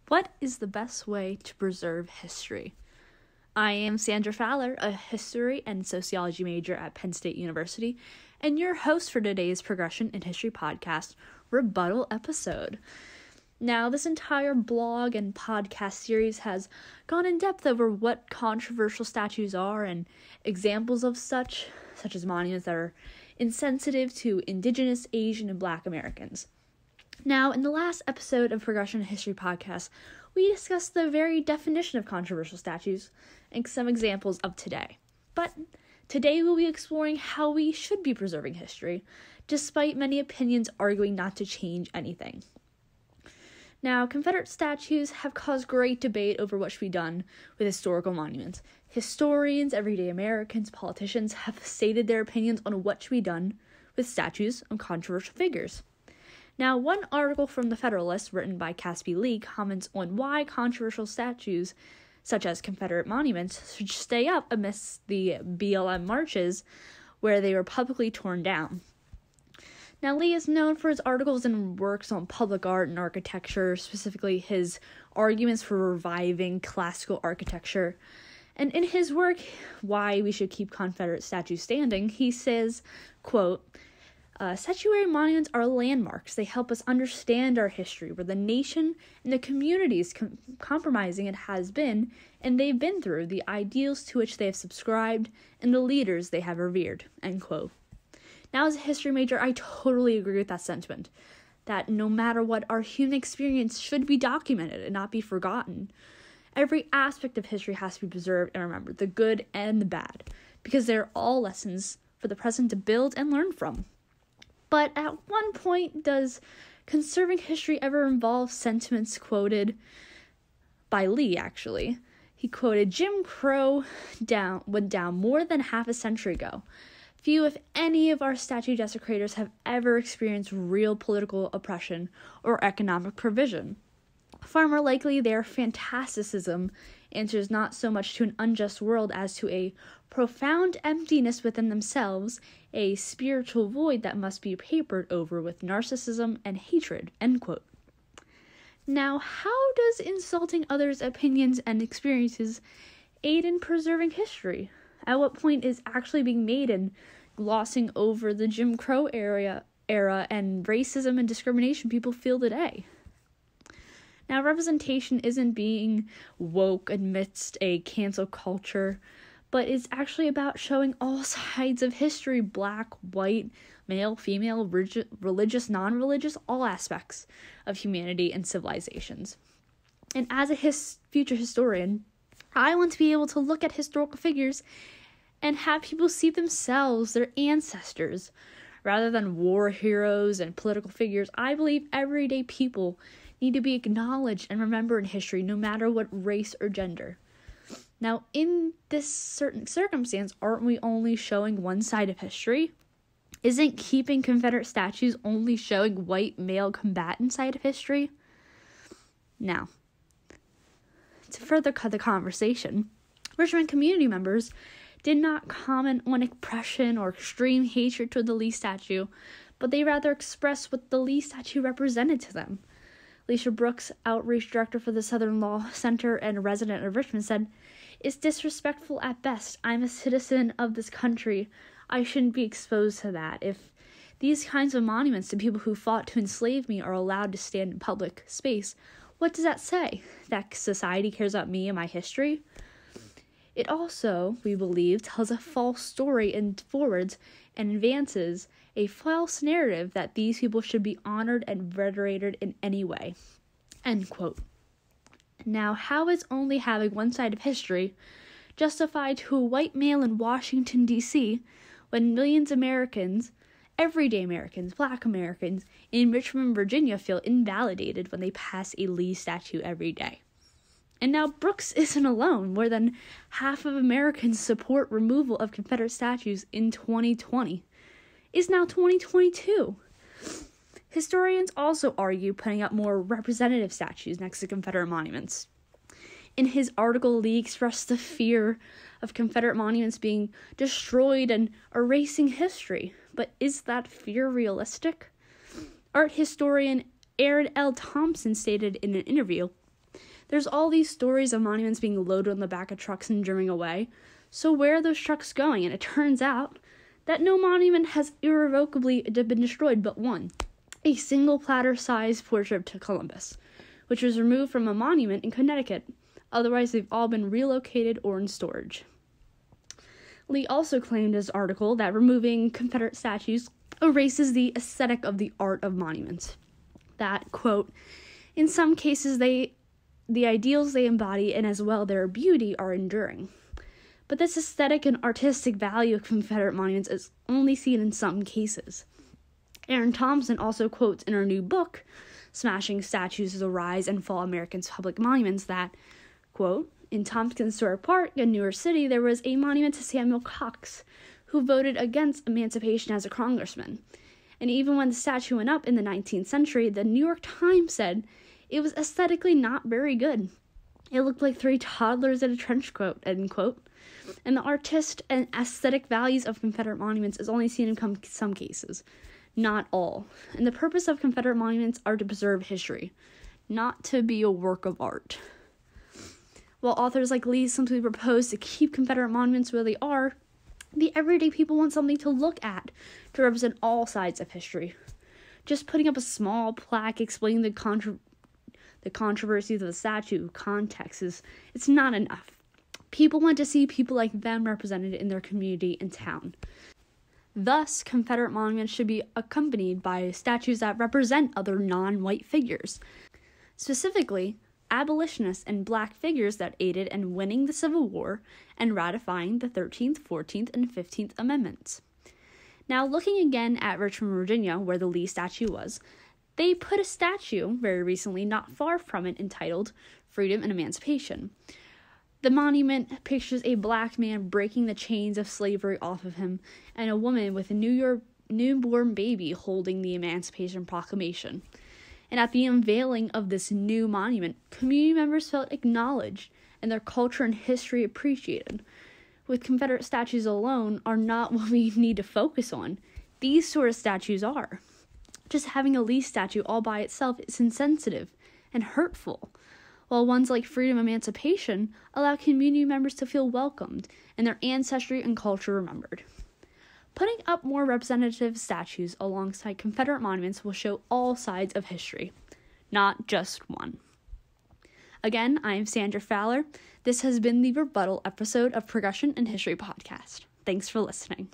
What is the best way to preserve history? I am Sandra Fowler, a history and sociology major at Penn State University, and your host for today's Progression in History podcast Rebuttal episode. Now, this entire blog and podcast series has gone in depth over what controversial statues are and examples of such as monuments that are insensitive to Indigenous, Asian, and Black Americans. Now, in the last episode of Progression in History podcast, we discussed the very definition of controversial statues and some examples of today. But today we'll be exploring how we should be preserving history, despite many opinions arguing not to change anything. Now, Confederate statues have caused great debate over what should be done with historical monuments. Historians, everyday Americans, politicians have stated their opinions on what should be done with statues of controversial figures. Now, one article from The Federalist, written by Casby Lee, comments on why controversial statues, such as Confederate monuments, should stay up amidst the BLM marches where they were publicly torn down. Now, Lee is known for his articles and works on public art and architecture, specifically his arguments for reviving classical architecture. And in his work, Why We Should Keep Confederate Statues Standing, he says, quote, statuary monuments are landmarks. They help us understand our history, where the nation and the communities compromising it has been, and they've been through, the ideals to which they have subscribed, and the leaders they have revered, end quote. Now, as a history major, I totally agree with that sentiment, that no matter what, our human experience should be documented and not be forgotten. Every aspect of history has to be preserved and remembered, the good and the bad, because they're all lessons for the present to build and learn from. But at one point, does conserving history ever involve sentiments quoted by Lee, actually? He quoted, Jim Crow went down more than half a century ago. Few, if any, of our statue desecrators have ever experienced real political oppression or economic provision. Far more likely, their fantasticism answers not so much to an unjust world as to a profound emptiness within themselves, a spiritual void that must be papered over with narcissism and hatred, end quote. Now, how does insulting others' opinions and experiences aid in preserving history? At what point is actually being made in glossing over the Jim Crow era and racism and discrimination people feel today? Now, representation isn't being woke amidst a cancel culture, but it's actually about showing all sides of history: black, white, male, female, religious, non-religious, all aspects of humanity and civilizations. And as a future historian, I want to be able to look at historical figures and have people see themselves, their ancestors, rather than war heroes and political figures. I believe everyday people need to be acknowledged and remembered in history, no matter what race or gender. Now, in this certain circumstance, aren't we only showing one side of history? Isn't keeping Confederate statues only showing white male combatant side of history? Now, to further cut the conversation, Richmond community members did not comment on oppression or extreme hatred toward the Lee statue, but they rather expressed what the Lee statue represented to them. Alicia Brooks, outreach director for the Southern Law Center and a resident of Richmond, said, "It's disrespectful at best. I'm a citizen of this country. I shouldn't be exposed to that. If these kinds of monuments to people who fought to enslave me are allowed to stand in public space, what does that say? That society cares about me and my history?" It also, we believe, tells a false story and forwards and advances a false narrative that these people should be honored and venerated in any way. End quote. Now, how is only having one side of history justified to a white male in Washington, D.C., when millions of Americans, everyday Americans, Black Americans, in Richmond, Virginia feel invalidated when they pass a Lee statue every day? And now Brooks isn't alone. More than half of Americans support removal of Confederate statues in 2020. It's now 2022. Historians also argue putting up more representative statues next to Confederate monuments. In his article, Lee expressed the fear of Confederate monuments being destroyed and erasing history. But is that fear realistic? Art historian Aaron L. Thompson stated in an interview, There's all these stories of monuments being loaded on the back of trucks and driven away. So where are those trucks going? And it turns out that no monument has irrevocably been destroyed but one. A single platter-sized portrait to Columbus, which was removed from a monument in Connecticut. Otherwise, they've all been relocated or in storage. Lee also claimed in his article that removing Confederate statues erases the aesthetic of the art of monuments. That, quote, in some cases, the ideals they embody and as well their beauty are enduring. But this aesthetic and artistic value of Confederate monuments is only seen in some cases. Erin Thompson also quotes in her new book, Smashing Statues as a Rise and Fall Americans' Public Monuments, that, quote, in Tompkins Square Park in New York City, there was a monument to Samuel Cox, who voted against emancipation as a congressman. And even when the statue went up in the 19th century, the New York Times said it was aesthetically not very good. It looked like 3 toddlers in a trench coat, end quote. And the artistic and aesthetic values of Confederate monuments is only seen in some cases, not all. And the purpose of Confederate monuments are to preserve history, not to be a work of art. While authors like Lee simply propose to keep Confederate monuments where they are, the everyday people want something to look at to represent all sides of history. Just putting up a small plaque explaining the controversies of the statue context it's not enough. People want to see people like them represented in their community and town. Thus, Confederate monuments should be accompanied by statues that represent other non-white figures, specifically abolitionists and black figures that aided in winning the Civil War and ratifying the 13th, 14th, and 15th Amendments. Now, looking again at Richmond, Virginia, where the Lee statue was, they put a statue very recently not far from it entitled Freedom and Emancipation. The monument pictures a black man breaking the chains of slavery off of him and a woman with a newborn baby holding the Emancipation Proclamation. And at the unveiling of this new monument, community members felt acknowledged and their culture and history appreciated. With Confederate statues alone are not what we need to focus on. These sort of statues are. Just having a Lee statue all by itself is insensitive and hurtful, while ones like Freedom and Emancipation allow community members to feel welcomed and their ancestry and culture remembered. Putting up more representative statues alongside Confederate monuments will show all sides of history, not just one. Again, I am Sandra Fowler. This has been the Rebuttal episode of Progression in History Podcast. Thanks for listening.